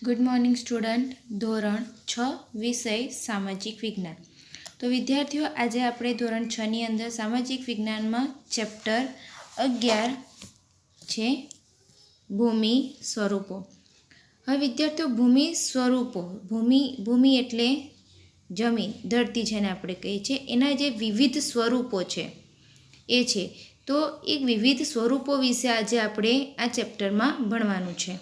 Good morning student. ધોરણ 6 વિષય સામાજિક વિજ્ઞાન. તો વિદ્યાર્થીઓ, આજે આપણે ધોરણ 6ની અંદર સામાજિક વિજ્ઞાનમાં ચેપ્ટર 11 છે ભૂમિ સ્વરૂપો. હવે વિદ્યાર્થીઓ, ભૂમિ સ્વરૂપો, ભૂમિ એટલે જમીન, ધરતી જેને આપણે કહીએ છીએ, એના જે વિવિધ સ્વરૂપો છે એ છે. તો એક વિવિધ સ્વરૂપો વિશે આજે આપણે આ ચેપ્ટરમાં ભણવાનું છે.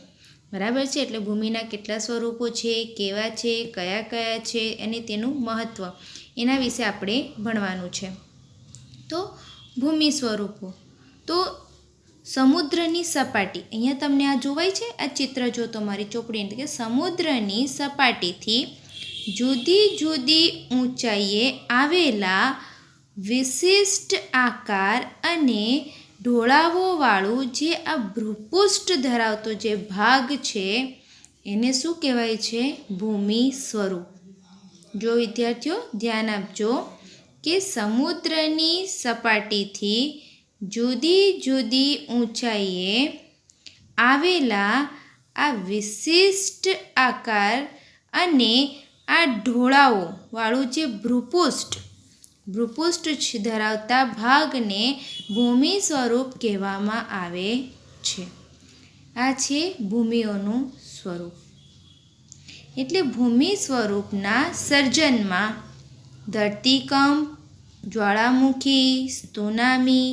બરાબર છે. એટલે ભૂમિના કેટલા સ્વરૂપો છે, કેવા છે, કયા કયા છે અને તેનું મહત્ત્વ, એના વિશે આપણે ભણવાનું છે. તો ભૂમિ સ્વરૂપો. તો સમુદ્રની સપાટી, અહીંયા તમને આ જોવાય છે, આ ચિત્ર જો તમારી ચોપડી, કે સમુદ્રની સપાટીથી જુદી જુદી ઊંચાઈએ આવેલા વિશિષ્ટ આકાર અને ઢોળાવોવાળું જે આ ભૂપૃષ્ઠ ધરાવતો જે ભાગ છે એને શું કહેવાય છે? ભૂમિ સ્વરૂપ. જો વિદ્યાર્થીઓ ધ્યાન આપજો કે સમુદ્રની સપાટીથી જુદી જુદી ઊંચાઈએ આવેલા આ વિશિષ્ટ આકાર અને આ ઢોળાવોવાળું જે ભૂપૃષ્ઠ ધરાવતા ભાગને ભૂમિ સ્વરૂપ કહેવામાં આવે છે. આ છે ભૂમિઓનું સ્વરૂપ. એટલે ભૂમિ સ્વરૂપના સર્જનમાં ધરતીકંપ, જ્વાળામુખી, સુનામી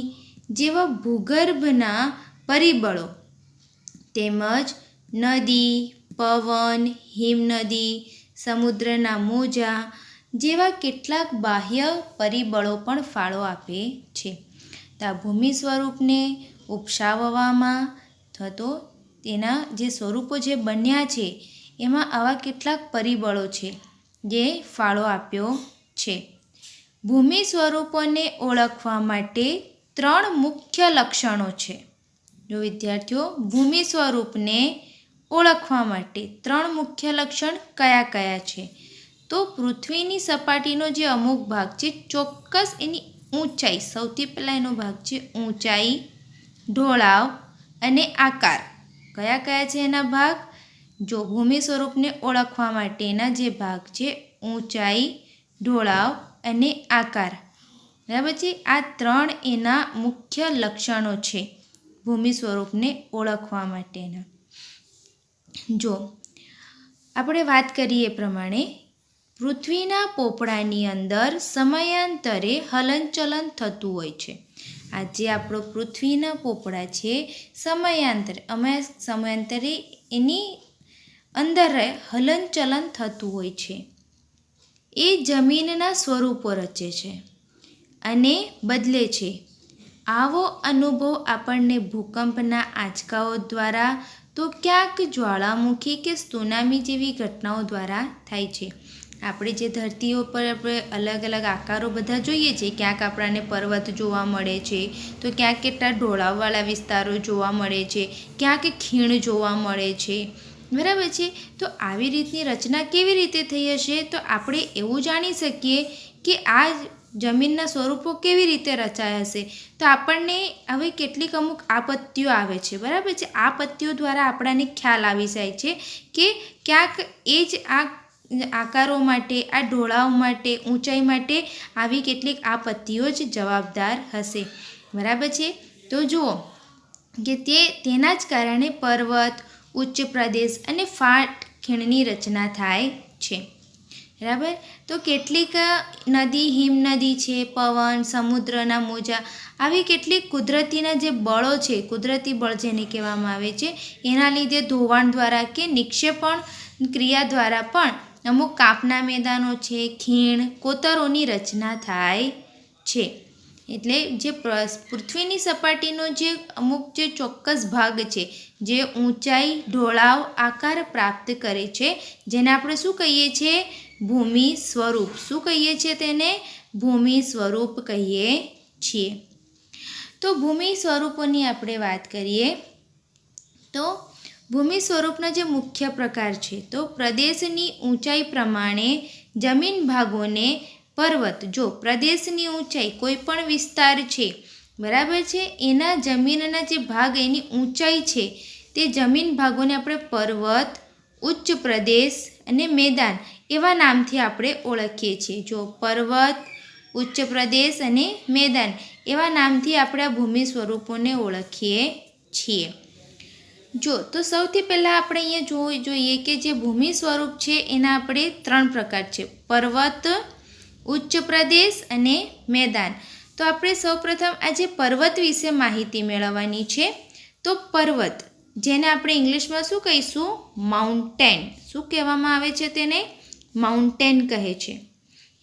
જેવા ભૂગર્ભના પરિબળો તેમજ નદી, પવન, હિમનદી, સમુદ્રના મોજા જેવા કેટલાક બાહ્ય પરિબળો પણ ફાળો આપે છે. તો આ ભૂમિ સ્વરૂપને ઉપસાવવામાં થતો તેના જે સ્વરૂપો જે બન્યા છે એમાં આવા કેટલાક પરિબળો છે જે ફાળો આપ્યો છે. ભૂમિ સ્વરૂપોને ઓળખવા માટે 3 મુખ્ય લક્ષણો છે. જો વિદ્યાર્થીઓ, ભૂમિ સ્વરૂપને ઓળખવા માટે 3 મુખ્ય લક્ષણ કયા કયા છે? તો પૃથ્વીની સપાટીનો જે અમુક ભાગ છે, ચોક્કસ એની ઊંચાઈ, સૌથી પહેલાં એનો ભાગ છે ઊંચાઈ, ઢોળાવ અને આકાર. કયા કયા છે એના ભાગ? જો ભૂમિ સ્વરૂપને ઓળખવા માટેના જે ભાગ છે ઊંચાઈ, ઢોળાવ અને આકાર. બરાબર છે. આ 3 એના મુખ્ય લક્ષણો છે ભૂમિ સ્વરૂપને ઓળખવા માટેના. જો આપણે વાત કરીએ એ પ્રમાણે પૃથ્વીના પોપડાની અંદર સમયાંતરે હલનચલન થતું હોય છે. આ જે આપણો પૃથ્વીના પોપડા છે, સમયાંતરે એની અંદર હલનચલન થતું હોય છે. એ જમીનના સ્વરૂપો રચે છે અને બદલે છે. આવો અનુભવ આપણને ભૂકંપના આંચકાઓ દ્વારા, તો ક્યાંક જ્વાળામુખી કે સુનામી જેવી ઘટનાઓ દ્વારા થાય છે. આપણે જે ધરતીઓ પર આપણે અલગ અલગ આકારો બધા જોઈએ છીએ, ક્યાંક આપણને પર્વત જોવા મળે છે, તો ક્યાંક કેટલા ઢોળાવવાળા વિસ્તારો જોવા મળે છે, ક્યાંક ખીણ જોવા મળે છે. બરાબર છે. તો આવી રીતની રચના કેવી રીતે થઈ હશે? તો આપણે એવું જાણી શકીએ કે આ જમીનના સ્વરૂપો કેવી રીતે રચાયા હશે. તો આપણને હવે કેટલીક અમુક આપત્તિઓ આવે છે. બરાબર છે. આપત્તિઓ દ્વારા આપણને ખ્યાલ આવી જાય છે કે ક્યાંક એ જ આ આકારો માટે, આ ઢોળાવ માટે, ઊંચાઈ માટે આવી કેટલીક આપત્તિઓ જ જવાબદાર હશે. બરાબર છે. તો જુઓ કે તેના જ કારણે પર્વત, ઉચ્ચ પ્રદેશ અને ફાટ ખીણની રચના થાય છે. બરાબર. તો કેટલીક નદી, હિમનદી છે, પવન, સમુદ્રના મોજા, આવી કેટલીક કુદરતીના જે બળો છે, કુદરતી બળ જેને કહેવામાં આવે છે, એના લીધે ધોવાણ દ્વારા કે નિક્ષેપણ ક્રિયા દ્વારા પણ અમુક કાપના મેદાનો છે, ખીણ, કોતરોની રચના થાય છે. એટલે જે પૃથ્વીની સપાટીનો જે અમુક જે ચોક્કસ ભાગ છે, જે ઊંચાઈ, ઢોળાવ, આકાર પ્રાપ્ત કરે છે, જેને આપણે શું કહીએ છીએ? ભૂમિ સ્વરૂપ. શું કહીએ છીએ તેને? ભૂમિ સ્વરૂપ કહીએ છીએ. તો ભૂમિ સ્વરૂપોની આપણે વાત કરીએ તો ભૂમિ સ્વરૂપના જે મુખ્ય પ્રકાર છે, તો પ્રદેશની ઊંચાઈ પ્રમાણે જમીન ભાગોને પર્વત. જો પ્રદેશની ઊંચાઈ, કોઈ પણ વિસ્તાર છે, બરાબર છે, એના જમીનના જે ભાગ, એની ઊંચાઈ છે, તે જમીન ભાગોને આપણે પર્વત, ઉચ્ચ પ્રદેશ અને મેદાન એવા નામથી આપણે ઓળખીએ છીએ. જો પર્વત, ઉચ્ચ પ્રદેશ અને મેદાન એવા નામથી આપણે આ ભૂમિ સ્વરૂપોને ઓળખીએ છીએ. જો તો સૌથી પહેલાં આપણે અહીંયા જોવું જોઈએ કે જે ભૂમિ સ્વરૂપ છે એના આપણે 3 પ્રકાર છે: પર્વત, ઉચ્ચ પ્રદેશ અને મેદાન. તો આપણે સૌપ્રથમ આજે પર્વત વિશે માહિતી મેળવવાની છે. તો પર્વત, જેને આપણે ઇંગ્લિશમાં શું કહીશું? માઉન્ટેન. શું કહેવામાં આવે છે તેને? માઉન્ટેન કહે છે.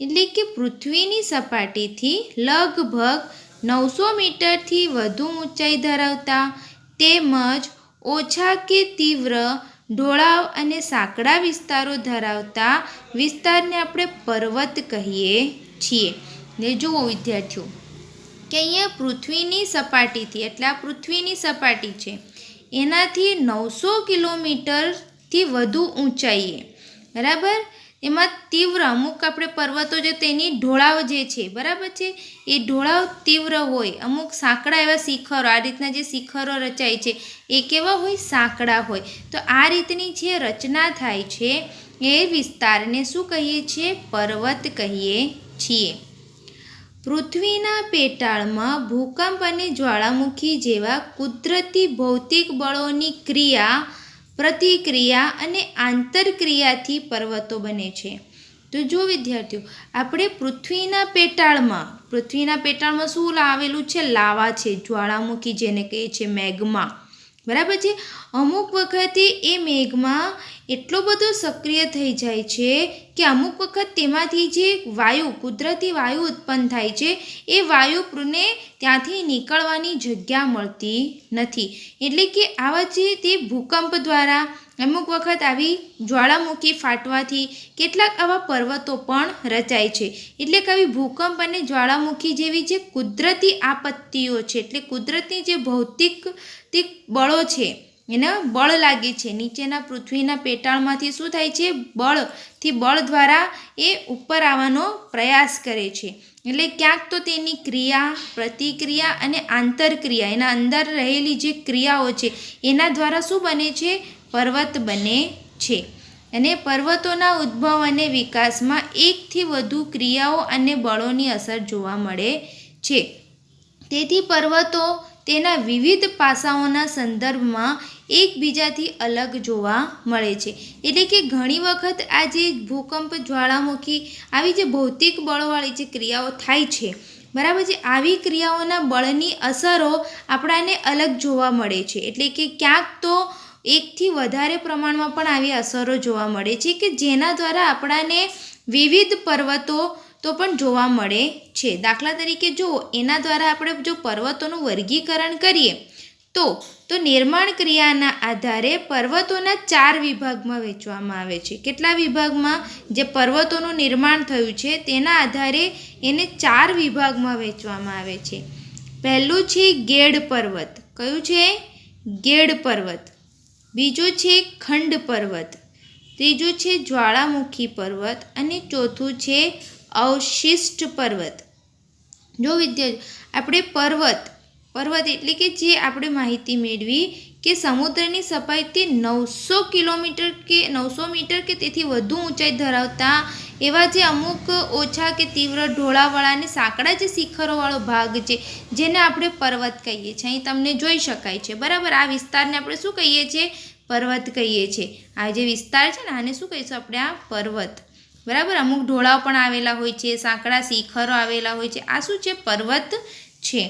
એટલે કે પૃથ્વીની સપાટીથી લગભગ 900 મીટરથી વધુ ઊંચાઈ ધરાવતા તેમજ ઓછા કે તીવ્ર ઢોળાવ અને સાંકડા વિસ્તારો ધરાવતા વિસ્તારને આપણે પર્વત કહીએ છીએ. ને જુઓ વિદ્યાર્થીઓ કે અહીંયા પૃથ્વીની સપાટીથી, એટલે આ પૃથ્વીની સપાટી છે એનાથી 900 કિલોમીટરથી વધુ ઊંચાઈએ, બરાબર, એમાં તીવ્ર અમુક આપણે પર્વતો જે તેની ઢોળાવ જે છે, બરાબર છે, એ ઢોળાવ તીવ્ર હોય. અમુક સાંકડા એવા શિખરો, આ રીતના જે શિખરો રચાય છે એ કેવા હોય? સાંકડા હોય. તો આ રીતની જે રચના થાય છે એ વિસ્તારને શું કહીએ છીએ? પર્વત કહીએ છીએ. પૃથ્વીના પેટાળમાં ભૂકંપ અને જ્વાળામુખી જેવા કુદરતી ભૌતિક બળોની ક્રિયા, પ્રતિક્રિયા અને આંતરક્રિયાથી પર્વતો બને છે. તો જો વિદ્યાર્થીઓ, આપણે પૃથ્વીના પેટાળમાં શું આવેલું છે? લાવા છે, જ્વાળામુખી જેને કહે છે, મેગ્મા, બરાબર છે. અમુક વખતે એ મેઘમાં એટલો બધો સક્રિય થઈ જાય છે કે અમુક વખત તેમાંથી જે વાયુ, કુદરતી વાયુ ઉત્પન્ન થાય છે એ વાયુને ત્યાંથી નીકળવાની જગ્યા મળતી નથી. એટલે કે આવા જે તે ભૂકંપ દ્વારા, અમુક વખત આવી જ્વાળામુખી ફાટવાથી કેટલાક આવા પર્વતો પણ રચાય છે. એટલે કે આવી ભૂકંપ અને જ્વાળામુખી જેવી જે કુદરતી આપત્તિઓ છે, એટલે કુદરતી જે ભૌતિક બળો છે, એના બળ લાગે છે નીચેના પૃથ્વીના પેટાળમાંથી, શું થાય છે? બળ દ્વારા એ ઉપર આવવાનો પ્રયાસ કરે છે. એટલે ક્યાંક તો તેની ક્રિયા, પ્રતિક્રિયા અને આંતરક્રિયા, એના અંદર રહેલી જે ક્રિયાઓ છે એના દ્વારા શું બને છે? પર્વત બને છે. અને પર્વતોના ઉદ્ભવ અને વિકાસમાં એકથી વધુ ક્રિયાઓ અને બળોની અસર જોવા મળે છે. તેથી પર્વતો તેના વિવિધ પાસાઓના સંદર્ભમાં એકબીજાથી અલગ જોવા મળે છે. એટલે કે ઘણી વખત આ જે ભૂકંપ, જ્વાળામુખી, આવી જે ભૌતિક બળોવાળી જે ક્રિયાઓ થાય છે, બરાબર છે, આવી ક્રિયાઓના બળની અસરો આપણાને અલગ જોવા મળે છે. એટલે કે ક્યાંક તો એકથી વધારે પ્રમાણમાં પણ આવી અસરો જોવા મળે છે કે જેના દ્વારા આપણાને વિવિધ પર્વતો તો પણ જોવા મળે છે. દાખલા તરીકે જુઓ, એના દ્વારા આપણે જો પર્વતોનું વર્ગીકરણ કરીએ તો નિર્માણ ક્રિયાના આધારે પર્વતોના 4 વિભાગમાં વહેંચવામાં આવે છે. કેટલા વિભાગમાં? જે પર્વતોનું નિર્માણ થયું છે તેના આધારે એને 4 વિભાગમાં વહેંચવામાં આવે છે. પહેલું છે ગેડ પર્વત. કયું છે? ગેડ પર્વત. બીજું છે ખંડ પર્વત. ત્રીજું છે જ્વાળામુખી પર્વત અને ચોથું છે અવશિષ્ટ પર્વત. જો વિદ્યાર્થીઓ, આપણે પર્વત એટલે કે જે આપણે માહિતી મેળવી કે સમુદ્રની સપાટીથી 900 કિલોમીટર કે 900 મીટર કે તેથી વધુ ઊંચાઈ ધરાવતા એવા જે અમુક ઓછા કે તીવ્ર ઢોળાવવાળા અને સાંકડા જે શિખરોવાળો ભાગ છે જેને આપણે પર્વત કહીએ છીએ. અહીં તમને જોઈ શકાય છે, બરાબર. આ વિસ્તારને આપણે શું કહીએ છીએ? પર્વત કહીએ છીએ. આ જે વિસ્તાર છે ને, આને શું કહીશું આપણે? આ પર્વત, બરાબર. અમુક ઢોળાવ પણ આવેલા હોય છે, સાંકડા શિખરો આવેલા હોય છે. આ શું છે? પર્વત છે.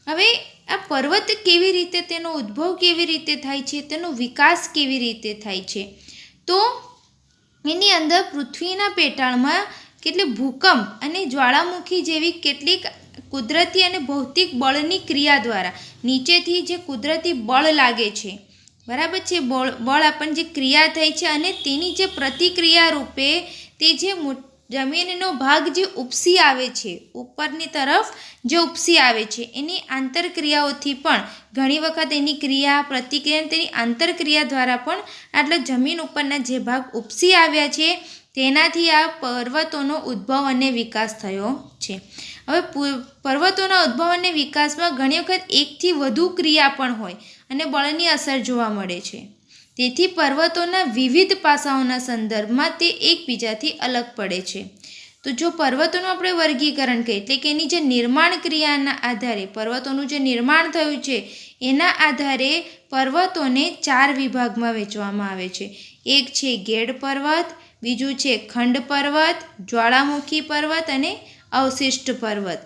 હવે આ પર્વત કેવી રીતે, તેનો ઉદ્ભવ કેવી રીતે થાય છે, તેનો વિકાસ કેવી રીતે થાય છે? તો એની અંદર પૃથ્વીના પેટાળમાં કેટલી ભૂકંપ અને જ્વાળામુખી જેવી કેટલીક કુદરતી અને ભૌતિક બળની ક્રિયા દ્વારા નીચેથી જે કુદરતી બળ લાગે છે, બરાબર છે, બળ આપણને જે ક્રિયા થઈ છે અને તેની જે પ્રતિક્રિયા રૂપે તે જે જમીનનો ભાગ જે ઉપસી આવે છે, ઉપરની તરફ જે ઉપસી આવે છે, એની આંતરક્રિયાઓથી પણ ઘણી વખત એની ક્રિયા, પ્રતિક્રિયા, તેની આંતરક્રિયા દ્વારા પણ આટલા જમીન ઉપરના જે ભાગ ઉપસી આવ્યા છે તેનાથી આ પર્વતોનો ઉદ્ભવ અને વિકાસ થયો છે. હવે પર્વતોના ઉદ્ભવ અને વિકાસમાં ઘણી વખત એકથી વધુ ક્રિયા પણ હોય અને બળની અસર જોવા મળે છે. તેથી પર્વતોના વિવિધ પાસાઓના સંદર્ભમાં તે એકબીજાથી અલગ પડે છે. તો જો પર્વતોનું આપણે વર્ગીકરણ કરીએ એટલે કે એની જે નિર્માણ ક્રિયાના આધારે પર્વતોનું જે નિર્માણ થયું છે એના આધારે પર્વતોને 4 વિભાગમાં વહેંચવામાં આવે છે. એક છે ગેડ પર્વત, બીજું છે ખંડ પર્વત, જ્વાળામુખી પર્વત અને અવશિષ્ટ પર્વત.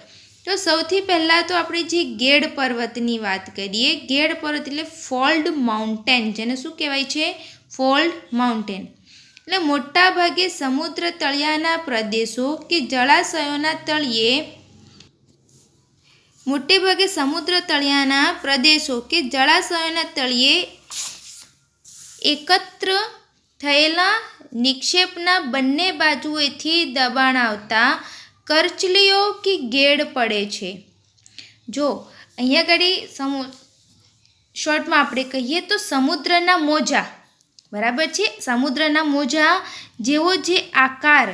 તો સૌથી પહેલાં તો આપણે જે ગેડ પર્વતની વાત કરીએ. ગેડ પર્વત એટલે ફોલ્ડ માઉન્ટેન, જેને શું કહેવાય છે? Fold mountain. એટલે મોટાભાગે સમુદ્ર તળિયાના પ્રદેશો કે જળાશયોના તળિયે મોટેભાગે સમુદ્ર તળિયાના પ્રદેશો કે જળાશયોના તળિયે એકત્ર થયેલા નિક્ષેપના બંને બાજુએથી દબાણ આવતા કરચલીઓ કે ગેડ પડે છે. જો અહીંયા આગળ શોર્ટમાં આપણે કહીએ તો સમુદ્રના મોજા, બરાબર છે? સમુદ્રના મોજા જેવો જે આકાર,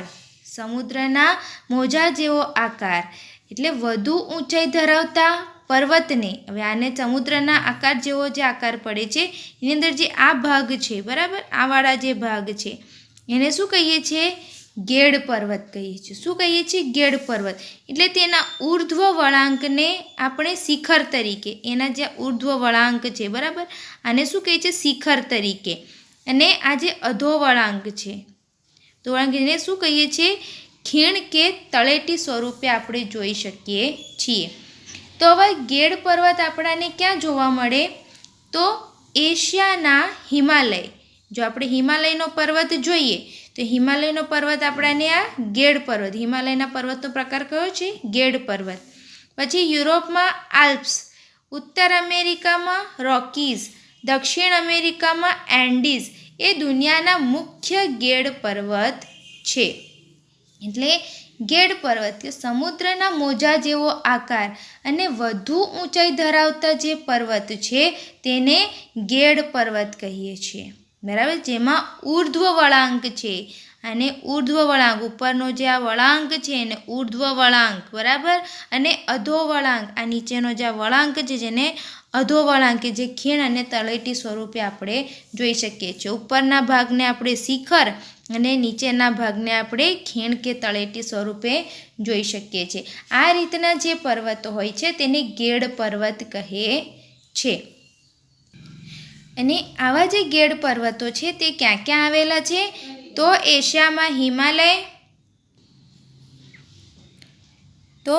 સમુદ્રના મોજા જેવો આકાર એટલે વધુ ઊંચાઈ ધરાવતા પર્વતને, હવે આને સમુદ્રના આકાર જેવો જે આકાર પડે છે એની અંદર જે આ ભાગ છે, બરાબર, આવાળા જે ભાગ છે એને શું કહીએ છીએ? ગેડ પર્વત કહીએ છીએ. શું કહીએ છીએ? ગેડ પર્વત. એટલે તેના ઉર્ધ્વ વળાંકને આપણે શિખર તરીકે, એના જે ઉર્ધ્વ વળાંક છે, બરાબર, આને શું કહીએ છીએ? શિખર તરીકે. અને આ જે અધો વળાંક છે તો વળાંક એને શું કહીએ છીએ? ખીણ કે તળેટી સ્વરૂપે આપણે જોઈ શકીએ છીએ. તો હવે ગેડ પર્વત આપણાને ક્યાં જોવા મળે? તો એશિયાના હિમાલય. જો આપણે હિમાલયનો પર્વત જોઈએ તો હિમાલયનો પર્વત આપણાને આ ગેડ પર્વત, હિમાલયના પર્વતનો પ્રકાર કયો છે? ગેડ પર્વત. પછી યુરોપમાં આલ્પ્સ, ઉત્તર અમેરિકામાં રોકીઝ, દક્ષિણ અમેરિકામાં એન્ડીઝ એ દુનિયાના મુખ્ય ગેડ પર્વત છે. એટલે ગેડ પર્વત કે સમુદ્રના મોજા જેવો આકાર અને વધુ ઊંચાઈ ધરાવતા જે પર્વત છે તેને ગેડ પર્વત કહીએ છીએ, બરાબર, જેમાં ઉર્ધ્વ વળાંક છે. અને ઉર્ધ્વ વળાંક, ઉપરનો જે આ વળાંક છે એને ઉર્ધ્વ વળાંક, બરાબર, અને અધો વળાંક, આ નીચેનો જે આ વળાંક છે જેને અધો વળાંક, કે જે ખીણ અને તળેટી સ્વરૂપે આપણે જોઈ શકીએ છીએ. ઉપરના ભાગને આપણે શિખર અને નીચેના ભાગને આપણે ખીણ કે તળેટી સ્વરૂપે જોઈ શકીએ છીએ. આ રીતના જે પર્વતો હોય છે તેને ગેડ પર્વત કહે છે. અને આવા જે ગેડ પર્વતો છે તે ક્યાં ક્યાં આવેલા છે? તો એશિયામાં હિમાલય, તો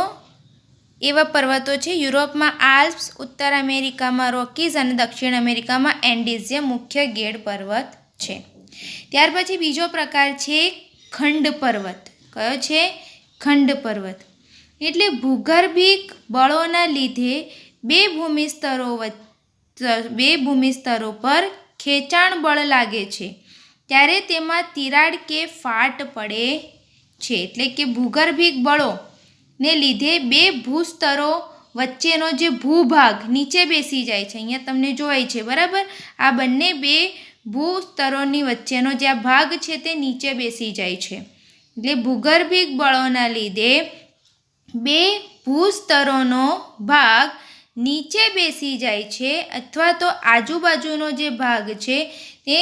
એવા પર્વતો છે. યુરોપમાં આલ્પ્સ, ઉત્તર અમેરિકામાં રોકીઝ અને દક્ષિણ અમેરિકામાં એન્ડીઝ જે મુખ્ય ગેડ પર્વત છે. ત્યાર પછી બીજો પ્રકાર છે ખંડ પર્વત. કયો છે? ખંડ પર્વત. એટલે ભૂગર્ભિક બળોના લીધે બે ભૂમિ સ્તરો પર ખેંચાણ બળ લાગે છે ત્યારે તેમાં તિરાડ કે ફાટ પડે છે. એટલે કે ભૂગર્ભિક બળોને લીધે બે ભૂસ્તરો વચ્ચેનો જે ભૂભાગ નીચે બેસી જાય છે, અહીંયા તમને જોવાય છે, બરાબર, આ બંને બે ભૂસ્તરોની વચ્ચેનો જે આ ભાગ છે તે નીચે બેસી જાય છે. એટલે ભૂગર્ભિક બળોના લીધે બે ભૂસ્તરોનો ભાગ નીચે બેસી જાય છે અથવા તો આજુબાજુનો જે ભાગ છે તે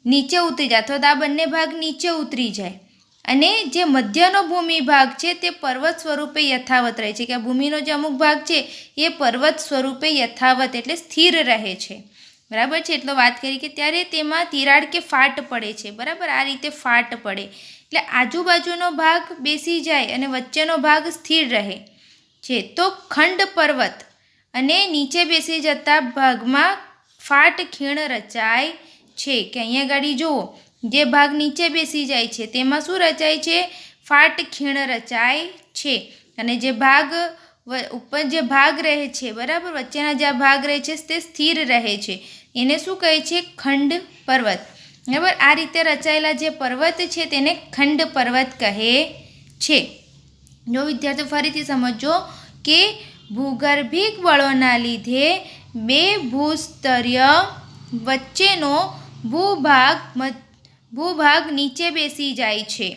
નીચે ઉતરી જાય, અથવા તો આ બંને ભાગ નીચે ઉતરી જાય. અને જે મધ્યનો ભૂમિ ભાગ છે તે પર્વત સ્વરૂપે યથાવત રહે છે, કે આ ભૂમિનો જે અમુક ભાગ છે એ પર્વત સ્વરૂપે યથાવત એટલે સ્થિર રહે છે, બરાબર છે. એટલે વાત કરી કે ત્યારે તેમાં તિરાડ કે ફાટ પડે છે, બરાબર, આ રીતે ફાટ પડે એટલે આજુબાજુનો ભાગ બેસી જાય અને વચ્ચેનો ભાગ સ્થિર રહે છે. તો ખંડ પર્વત અને નીચે બેસી જતા ભાગમાં ફાટ ખીણ રચાય છે. કે અહીંયા ગાડી જુઓ, જે ભાગ નીચે બેસી જાય છે તેમાં શું રચાય છે? ફાટ ખીણ રચાય છે. અને જે ભાગ ઉપર જે ભાગ રહે છે, બરાબર, વચ્ચેના જે ભાગ રહે છે તે સ્થિર રહે છે, એને શું કહે છે? ખંડ પર્વત, બરાબર. આ રીતે રચાયેલા જે પર્વત છે તેને ખંડ પર્વત કહે છે. જો વિદ્યાર્થીઓ ફરીથી સમજો કે ભૂગર્ભિક બળોના લીધે બે ભૂસ્તરીય વચ્ચેનો ભૂભાગ નીચે બેસી જાય છે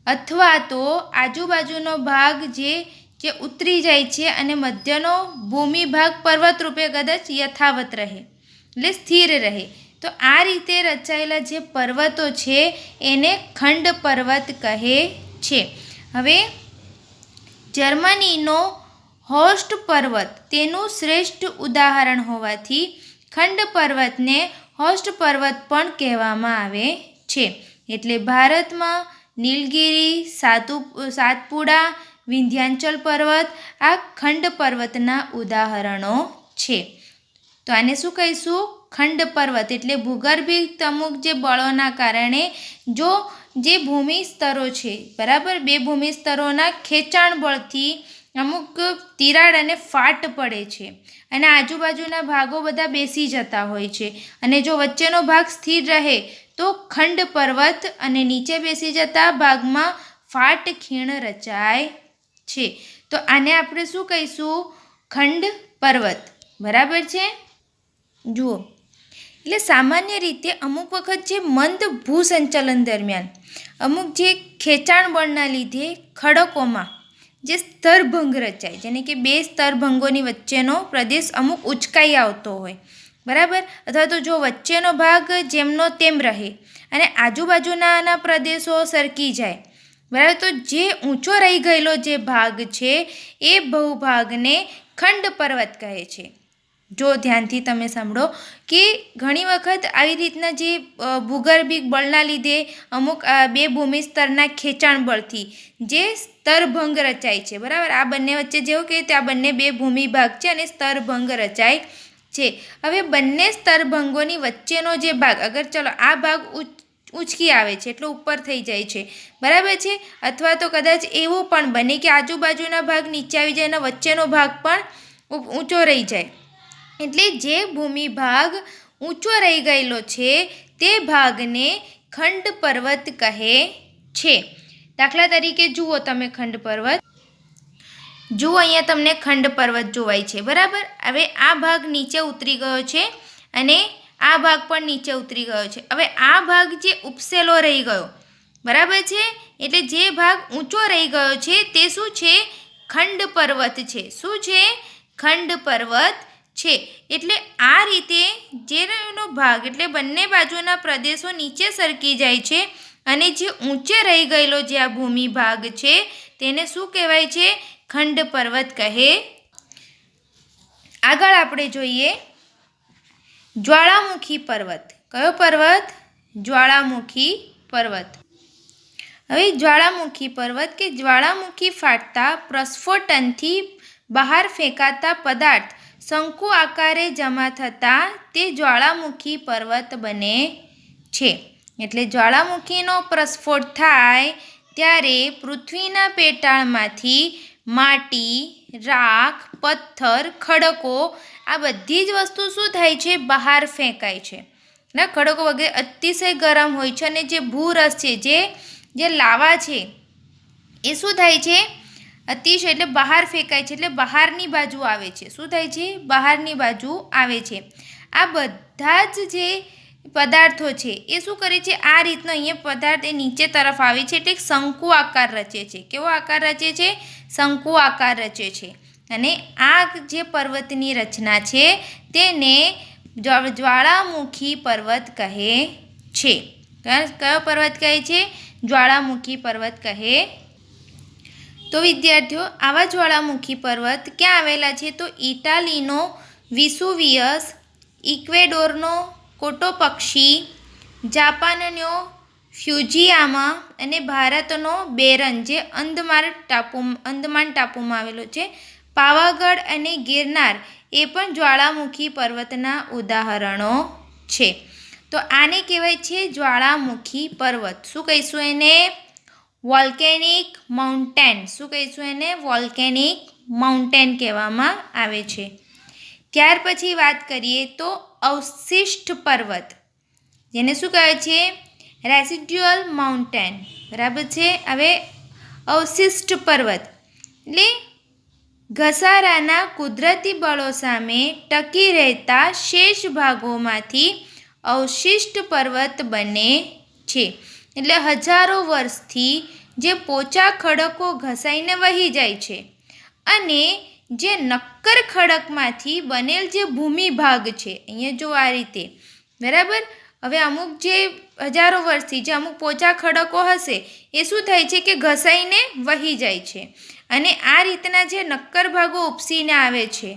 અથવા તો આજુબાજુનો ભાગ જે ઉતરી જાય છે અને મધ્યનો ભૂમિ ભાગ પર્વત રૂપે કદાચ યથાવત રહે એટલે સ્થિર રહે તો આ રીતે રચાયેલા જે પર્વતો છે એને ખંડ પર્વત કહે છે. હવે જર્મનીનો હોસ્ટ પર્વત તેનું શ્રેષ્ઠ ઉદાહરણ હોવાથી ખંડ પર્વતને હોસ્ટ પર્વત પણ કહેવામાં આવે છે. એટલે ભારતમાં નીલગિરી, સાતપુડા, વિંધ્યાચલ પર્વત આ ખંડ પર્વતના ઉદાહરણો છે. તો આને શું કહીશું? ખંડ પર્વત. એટલે ભૂગર્ભિક અમુક જે બળોના કારણે જે ભૂમિ સ્તરો છે, બરાબર, બે ભૂમિ સ્તરોના ખેંચાણ બળથી અમુક તિરાડ અને ફાટ પડે છે અને આજુબાજુના ભાગો બધા બેસી જતા હોય છે. અને જો વચ્ચેનો ભાગ સ્થિર રહે તો ખંડ પર્વત અને નીચે બેસી જતા ભાગમાં ફાટ ખીણ રચાય છે. તો આને આપણે શું કહીશું? ખંડ પર્વત. બરાબર છે? જુઓ, એટલે સામાન્ય રીતે અમુક વખત જે મંદ ભૂસંચલન દરમિયાન અમુક જે ખેંચાણ બળના લીધે ખડકોમાં જે સ્તરભંગ રચાય, જેને કે બે સ્તરભંગોની વચ્ચેનો પ્રદેશ અમુક ઉચકાઈ આવતો હોય, બરાબર, અથવા તો જો વચ્ચેનો ભાગ જેમનો તેમ રહે અને આજુબાજુના પ્રદેશો સરકી જાય, બરાબર, તો જે ઊંચો રહી ગયેલો જે ભાગ છે એ ભૂભાગને ખંડ પર્વત કહે છે. જો ધ્યાનથી તમે સાંભળો કે ઘણી વખત આવી રીતના જે ભૂગર્ભિક બળના લીધે અમુક બે ભૂમિ સ્તરના ખેંચાણ બળથી જે સ્તરભંગ રચાય છે, બરાબર, આ બંને વચ્ચે જેવું કે આ બંને બે ભૂમિ ભાગ છે અને સ્તરભંગ રચાય છે. હવે બંને સ્તરભંગોની વચ્ચેનો જે ભાગ, અગર ચલો આ ભાગ ઉંચકી આવે છે એટલે ઉપર થઈ જાય છે, બરાબર છે, અથવા તો કદાચ એવું પણ બને કે આજુબાજુના ભાગ નીચે આવી જાય અને વચ્ચેનો ભાગ પણ ઊંચો રહી જાય. એટલે જે ભૂમિ ભાગ ઊંચો રહી ગયેલો છે તે ભાગને ખંડ પર્વત કહે છે. દાખલા તરીકે જુઓ તમે ખંડ પર્વત. જુઓ અહીંયા તમને ખંડ પર્વત જોવાય છે, બરાબર. હવે આ ભાગ નીચે ઉતરી ગયો છે અને આ ભાગ પણ નીચે ઉતરી ગયો છે. હવે આ ભાગ જે ઉપસેલો રહી ગયો, બરાબર છે, એટલે જે ભાગ ઊંચો રહી ગયો છે તે શું છે? ખંડ પર્વત છે. શું છે? ખંડ પર્વત છે. એટલે આ રીતે જેનો ભાગ એટલે બંને બાજુના પ્રદેશો નીચે સરકી જાય છે અને જે ઊંચે રહી ગયેલો જે આ ભૂમિ ભાગ છે તેને શું કહેવાય છે? ખંડ પર્વત કહે. આગળ આપણે જોઈએ જ્વાળામુખી પર્વત. કયો પર્વત? જ્વાળામુખી પર્વત. હવે જ્વાળામુખી પર્વત કે જ્વાળામુખી ફાટતા પ્રસ્ફોટનથી બહાર ફેંકાતા પદાર્થ શંકુ આકારે જમા થતાં તે જ્વાળામુખી પર્વત બને છે. એટલે જ્વાળામુખીનો પ્રસ્ફોટ થાય ત્યારે પૃથ્વીના પેટાળમાંથી માટી, રાખ, પથ્થર, ખડકો આ બધી જ વસ્તુ શું થાય છે? બહાર ફેંકાય છે. ના, ખડકો વગેરે અતિશય ગરમ હોય છે અને જે ભૂરસ છે, જે લાવા છે એ શું થાય છે? અતિશય એટલે બહાર ફેંકાય છે, એટલે બહારની બાજુ આવે છે. શું થાય છે? બહારની બાજુ આવે છે. આ બધા જ જે પદાર્થો છે એ શું કરે છે? આ રીતનો અહીંયા પદાર્થ એ નીચે તરફ આવે છે એટલે શંકુ આકાર રચે છે. કેવો આકાર રચે છે? શંકુ આકાર રચે છે. અને આ જે પર્વતની રચના છે તેને જ્વાળામુખી પર્વત કહે છે. કયો પર્વત કહે છે? જ્વાળામુખી પર્વત કહે. તો વિદ્યાર્થીઓ, આવા જ્વાળામુખી પર્વત ક્યાં આવેલા છે? તો ઇટાલીનો વિસુવિયસ, ઇક્વેડોરનો કોટોપક્ષી, જાપાનનો ફ્યુજીયામા અને ભારતનો બેરન જે અંદમાન ટાપુમાં આવેલો છે, પાવાગઢ અને ગિરનાર એ પણ જ્વાળામુખી પર્વતના ઉદાહરણો છે. તો આને કહેવાય છે જ્વાળામુખી પર્વત. શું કહીશું એને? વોલ્કેનિક માઉન્ટેન. શું કહીશું એને? વોલ્કેનિક માઉન્ટેન કહેવામાં આવે છે. ત્યાર પછી વાત કરીએ તો અવશિષ્ટ પર્વત, જેને શું કહે છે? Residual mountain. બરાબર છે. હવે અવશિષ્ટ પર્વત એટલે ઘસારાના કુદરતી બળો સામે ટકી રહેતા શેષ ભાગોમાંથી અવશિષ્ટ પર્વત બને છે. એટલે હજારો વર્ષથી જે પોચા ખડકો ઘસાઈને વહી જાય છે અને જે નક્કર ખડકમાંથી બનેલ જે ભૂમિ ભાગ છે, અહીંયા જો આ રીતે બરાબર. હવે અમુક જે હજારો વર્ષથી જે અમુક પોચા ખડકો હશે એ શું થાય છે કે ઘસાઈને વહી જાય છે અને આ રીતના જે નક્કર ભાગો ઉપસીને આવે છે,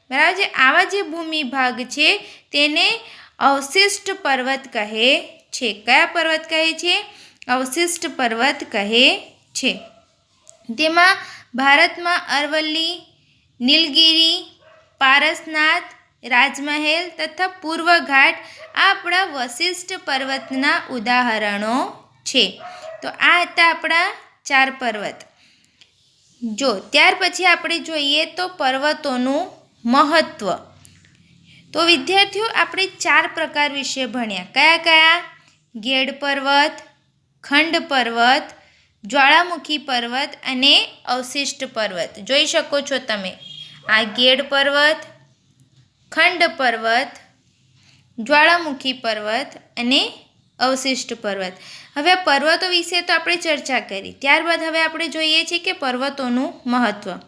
બરાબર છે. આવા જે ભૂમિ ભાગ છે તેને અવશિષ્ટ પર્વત કહે છે. કયા પર્વત કહે છે? અવશિષ્ટ પર્વત કહે છે. તેમાં ભારતમાં અરવલ્લી, નીલગિરી, પારસનાથ, રાજમહેલ તથા પૂર્વ ઘાટ આ આપણા વશિષ્ઠ પર્વતના ઉદાહરણો છે. તો આ હતા આપણા 4 પર્વત. જો ત્યાર પછી આપણે જોઈએ તો પર્વતોનું મહત્ત્વ. તો વિદ્યાર્થીઓ આપણે 4 પ્રકાર વિશે ભણ્યા. કયા કયા? ગેડ પર્વત, ખંડ પર્વત, જ્વાળામુખી પર્વત અને અવશિષ્ટ પર્વત. જોઈ શકો છો તમે આ ગેડ પર્વત, ખંડ પર્વત, જ્વાળામુખી પર્વત અને અવશિષ્ટ પર્વત. હવે પર્વતો વિશે તો આપણે ચર્ચા કરી. ત્યારબાદ હવે આપણે જોઈએ છીએ કે પર્વતોનું મહત્ત્વ.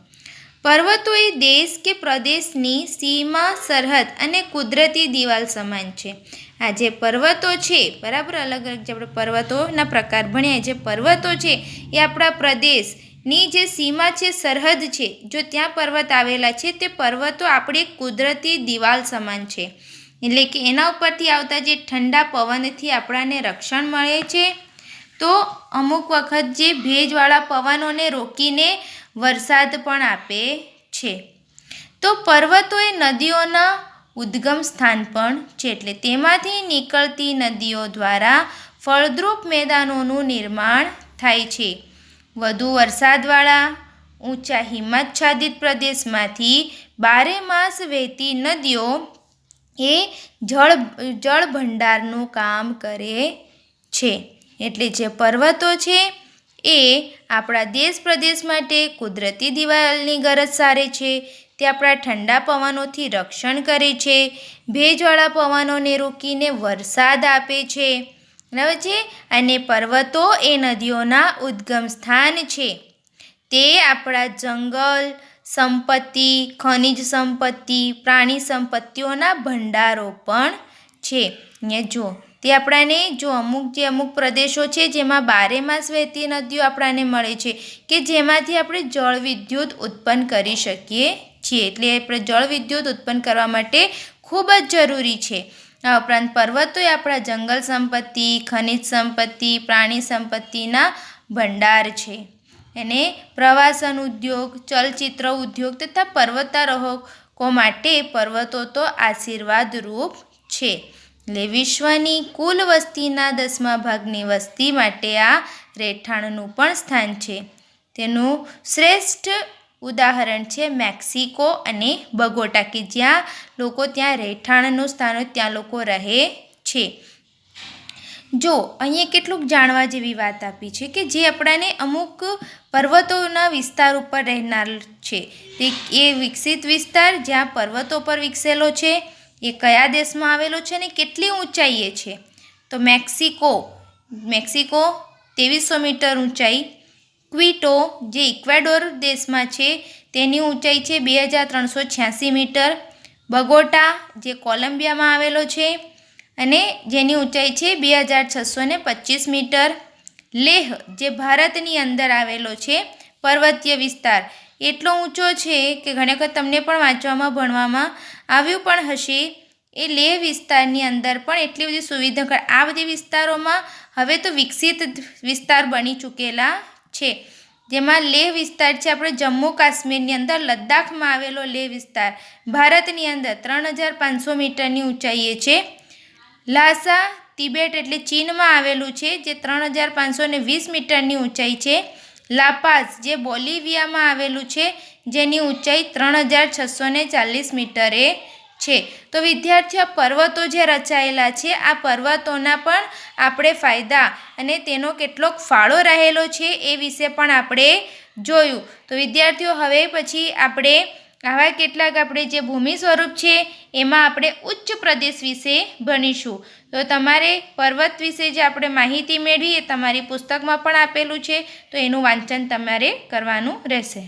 પર્વતો એ દેશ કે પ્રદેશની સીમા, સરહદ અને કુદરતી દિવાલ સમાન છે. આ જે પર્વતો છે, બરાબર, અલગ અલગ જે આપણે પર્વતોના પ્રકાર ભણ્યા, જે પર્વતો છે એ આપણા પ્રદેશની જે સીમા છે, સરહદ છે, જો ત્યાં પર્વત આવેલા છે તે પર્વતો આપણી કુદરતી દિવાલ સમાન છે. એટલે કે એના ઉપરથી આવતા જે ઠંડા પવનથી આપણાને રક્ષણ મળે છે. તો અમુક વખત જે ભેજવાળા પવનોને રોકીને વરસાદ પણ આપે છે. તો પર્વતો એ નદીઓના ઉદ્ગમ સ્થાન પણ છે. એટલે તેમાંથી નીકળતી નદીઓ દ્વારા ફળદ્રુપ મેદાનોનું નિર્માણ થાય છે. વધુ વરસાદવાળા ઊંચા હિમાચ્છાદિત પ્રદેશમાંથી 12 માસ વહેતી નદીઓ એ જળ ભંડારનું કામ કરે છે. એટલે જે પર્વતો છે એ આપણા દેશ પ્રદેશ માટે કુદરતી દિવાલની ગરજ સારે છે. તે આપણા ઠંડા પવનોથી રક્ષણ કરે છે. ભેજવાળા પવનોને રોકીને વરસાદ આપે છે, બરાબર છે. અને પર્વતો એ નદીઓના ઉદ્ગમ સ્થાન છે. તે આપણા જંગલ સંપત્તિ, ખનિજ સંપત્તિ, પ્રાણી સંપત્તિઓના ભંડારો પણ છે. અહીંયા જો તે આપણાને જો અમુક પ્રદેશો છે જેમાં 12 માસ વહેતી નદીઓ આપણાને મળે છે કે જેમાંથી આપણે જળ વિદ્યુત ઉત્પન્ન કરી શકીએ છીએ. એટલે આપણે જળ વિદ્યુત ઉત્પન્ન કરવા માટે ખૂબ જ જરૂરી છે. આ ઉપરાંત પર્વતો એ આપણા જંગલ સંપત્તિ, ખનિજ સંપત્તિ, પ્રાણી સંપત્તિના ભંડાર છે. અને પ્રવાસન ઉદ્યોગ, ચલચિત્ર ઉદ્યોગ તથા પર્વતારોહકો માટે પર્વતો તો આશીર્વાદરૂપ છે. એટલે વિશ્વની કુલ વસ્તીના 10મા ભાગની વસ્તી માટે આ રહેઠાણનું પણ સ્થાન છે. તેનું શ્રેષ્ઠ ઉદાહરણ છે મેક્સિકો અને બગોટા, કે જ્યાં લોકો ત્યાં રહેઠાણનું સ્થાન હોય ત્યાં લોકો રહે છે. જો અહીંયા કેટલુંક જાણવા જેવી વાત આપી છે કે જે આપણાને અમુક પર્વતોના વિસ્તાર ઉપર રહેનાર છે તે એ વિકસિત વિસ્તાર જ્યાં પર્વતો પર વિકસેલો છે એ કયા દેશમાં આવેલો છે અને કેટલી ઊંચાઈએ છે. તો મેક્સિકો 2300 મીટર ઊંચાઈ, ક્વિટો જે ઇક્વેડોર દેશમાં છે તેની ઊંચાઈ છે 2386 મીટર, બગોટા જે કોલંબિયામાં આવેલો છે અને જેની ઊંચાઈ છે 2625 મીટર, લેહ જે ભારતની અંદર આવેલો છે પર્વતીય વિસ્તાર એટલો ઊંચો છે કે ઘણી વખત તમને પણ વાંચવામાં ભણવામાં આવ્યું પણ હશે. એ લેહ વિસ્તારની અંદર પણ એટલી બધી સુવિધા, આ બધી વિસ્તારોમાં હવે તો વિકસિત વિસ્તાર બની ચૂકેલા છે. જેમાં લેહ વિસ્તાર છે આપણે જમ્મુ કાશ્મીરની અંદર લદ્દાખમાં આવેલો લેહ વિસ્તાર ભારતની અંદર 3500 મીટરની ઊંચાઈએ છે. લાસા તિબેટ એટલે ચીનમાં આવેલું છે જે 3520 મીટરની ઊંચાઈ છે. લાપાઝ જે બોલિવિયામાં આવેલું છે જેની ઊંચાઈ 3640 મીટરે છે. તો વિદ્યાર્થીઓ પર્વતો જે રચાયેલા છે આ પર્વતોના પણ આપણે ફાયદા અને તેનો કેટલોક ફાળો રહેલો છે એ વિશે પણ આપણે જોયું. તો વિદ્યાર્થીઓ હવે પછી આપણે આવા કેટલાક આપણે જે ભૂમિ સ્વરૂપ છે એમાં આપણે ઉચ્ચ પ્રદેશ વિશે ભણીશું. તો તમારે પર્વત વિશે જે આપણે માહિતી મેળવી એ તમારી પુસ્તકમાં પણ આપેલું છે, તો એનું વાંચન તમારે કરવાનું રહેશે.